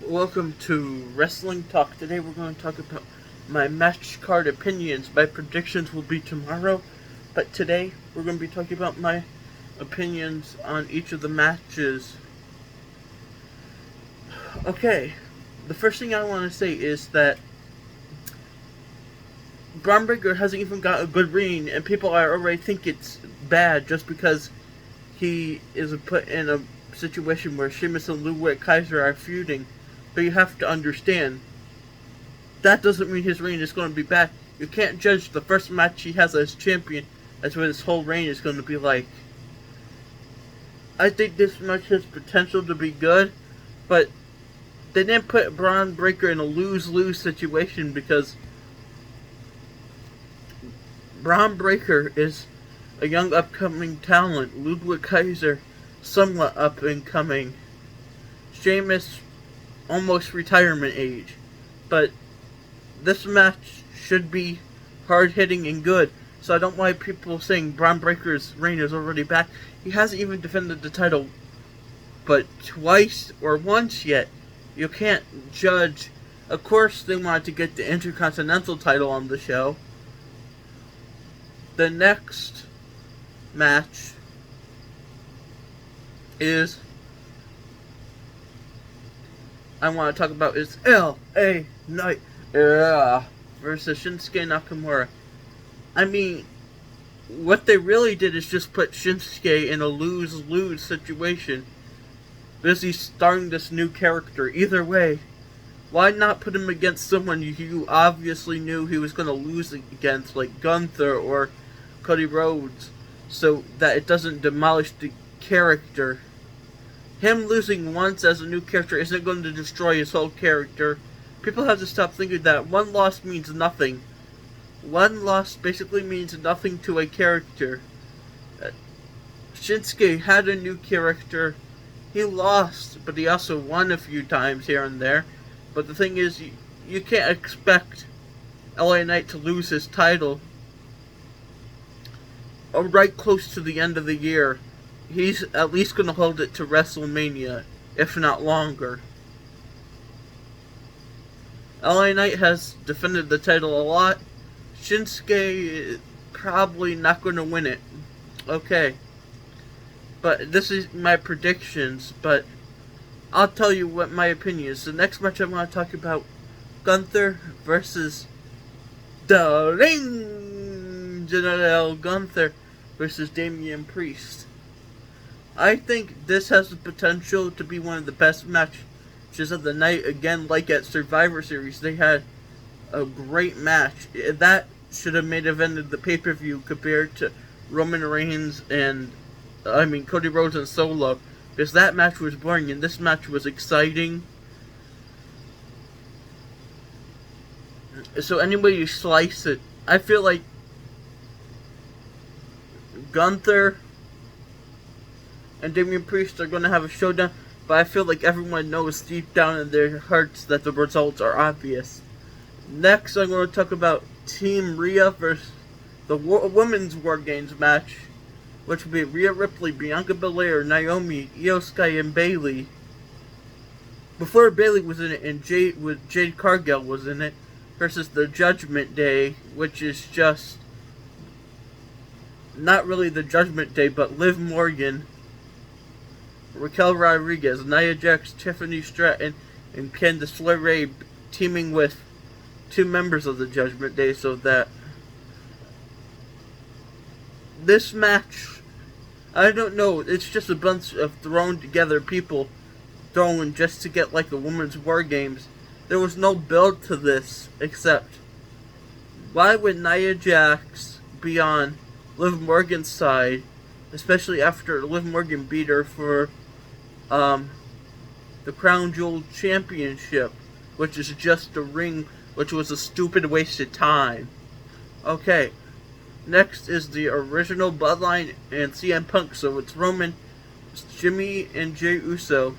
Welcome to Wrestling Talk. Today we're going to talk about my match card opinions. My predictions will be tomorrow, but today we're going to be talking about my opinions on each of the matches. Okay, the first thing I want to say is that Braun Breaker hasn't even got a good ring, and people are already think it's bad just because he is put in a situation where Sheamus and Ludwig Kaiser are feuding. But you have to understand, that doesn't mean his reign is going to be bad. You can't judge the first match he has as champion as what his whole reign is going to be like. I think this match has potential to be good, but they didn't put Braun Breaker in a lose-lose situation because Braun Breaker is a young upcoming talent. Ludwig Kaiser, somewhat up and coming. Sheamus, almost retirement age. But this match should be hard-hitting and good. So I don't want people saying Braun Breaker's reign is already back. He hasn't even defended the title but twice or once yet. You can't judge. Of course they wanted to get the Intercontinental title on the show. The next match I want to talk about is L.A. Knight versus Shinsuke Nakamura. I mean, what they really did is just put Shinsuke in a lose-lose situation because he's starting this new character. Either way, why not put him against someone you obviously knew he was going to lose against, like Gunther or Cody Rhodes, so that it doesn't demolish the character. Him losing once as a new character isn't going to destroy his whole character. People have to stop thinking that one loss means nothing. One loss basically means nothing to a character. Shinsuke had a new character. He lost, but he also won a few times here and there. But the thing is, you can't expect LA Knight to lose his title right close to the end of the year. He's at least going to hold it to WrestleMania, if not longer. LA Knight has defended the title a lot. Shinsuke is probably not going to win it. Okay. But this is my predictions, but I'll tell you what my opinion is. The next match I want to talk about, Gunther versus the Ring General Gunther versus Damian Priest. I think this has the potential to be one of the best matches of the night. Again, like at Survivor Series, they had a great match. That should have made evented the pay-per-view compared to Roman Reigns and, Cody Rhodes and Solo. Because that match was boring and this match was exciting. So any way you slice it, I feel like Gunther and Damian Priest are going to have a showdown, but I feel like everyone knows deep down in their hearts that the results are obvious. Next, I'm going to talk about Team Rhea versus the Women's War Games match, which will be Rhea Ripley, Bianca Belair, Naomi, Io Sky, and Bayley. Before Bayley was in it, and Jade Cargill was in it, versus the Judgment Day, which is just not really the Judgment Day, but Liv Morgan, Raquel Rodriguez, Nia Jax, Tiffany Stratton, and Candice LeRae teaming with two members of the Judgment Day, so that this match, I don't know, it's just a bunch of thrown together people thrown just to get like a women's war games. There was no build to this, except why would Nia Jax be on Liv Morgan's side, especially after Liv Morgan beat her for the Crown Jewel Championship, which is just a ring, which was a stupid waste of time. Okay, next is the original Bloodline and CM Punk, so it's Roman, Jimmy, and Jey Uso,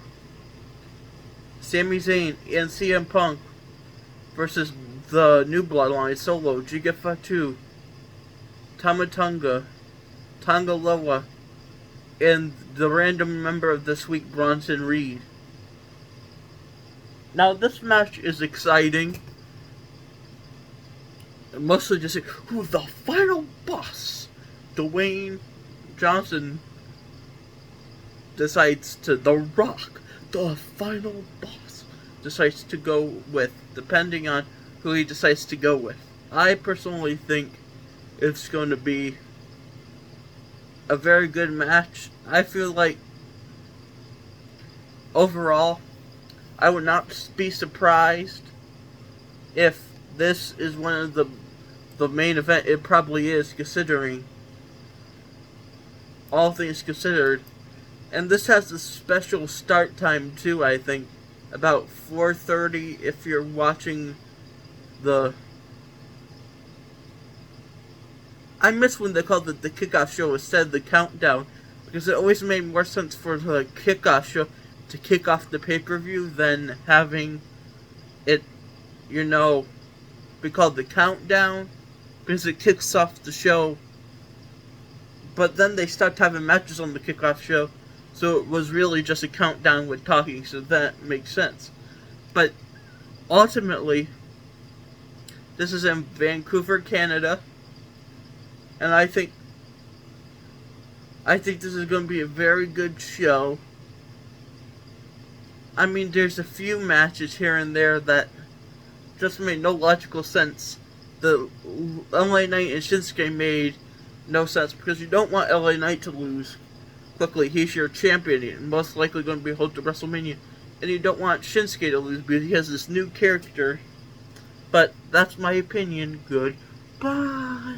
Sami Zayn, and CM Punk versus the new Bloodline, Solo, Giga Fatu, Tama Tonga, Tonga Loa, and the random member of this week, Bronson Reed. Now this match is exciting. Mostly just who the final boss. Dwayne Johnson decides to The Rock, the final boss, decides to go with, depending on who he decides to go with. I personally think it's going to be a very good match. I feel like overall, I would not be surprised if this is one of the main event. It probably is, considering all things considered. And this has a special start time too, I think. About 4:30 if you're watching the... I miss when they called it the kickoff show instead of the countdown, because it always made more sense for the kickoff show to kick off the pay-per-view than having it, be called the countdown, because it kicks off the show. But then they stopped having matches on the kickoff show, so it was really just a countdown with talking, so that makes sense. But ultimately, this is in Vancouver, Canada, and I think this is going to be a very good show. I mean, there's a few matches here and there that just made no logical sense. The LA Knight and Shinsuke made no sense, because you don't want LA Knight to lose quickly. He's your champion and most likely going to be hosting WrestleMania. And you don't want Shinsuke to lose because he has this new character. But that's my opinion. Goodbye.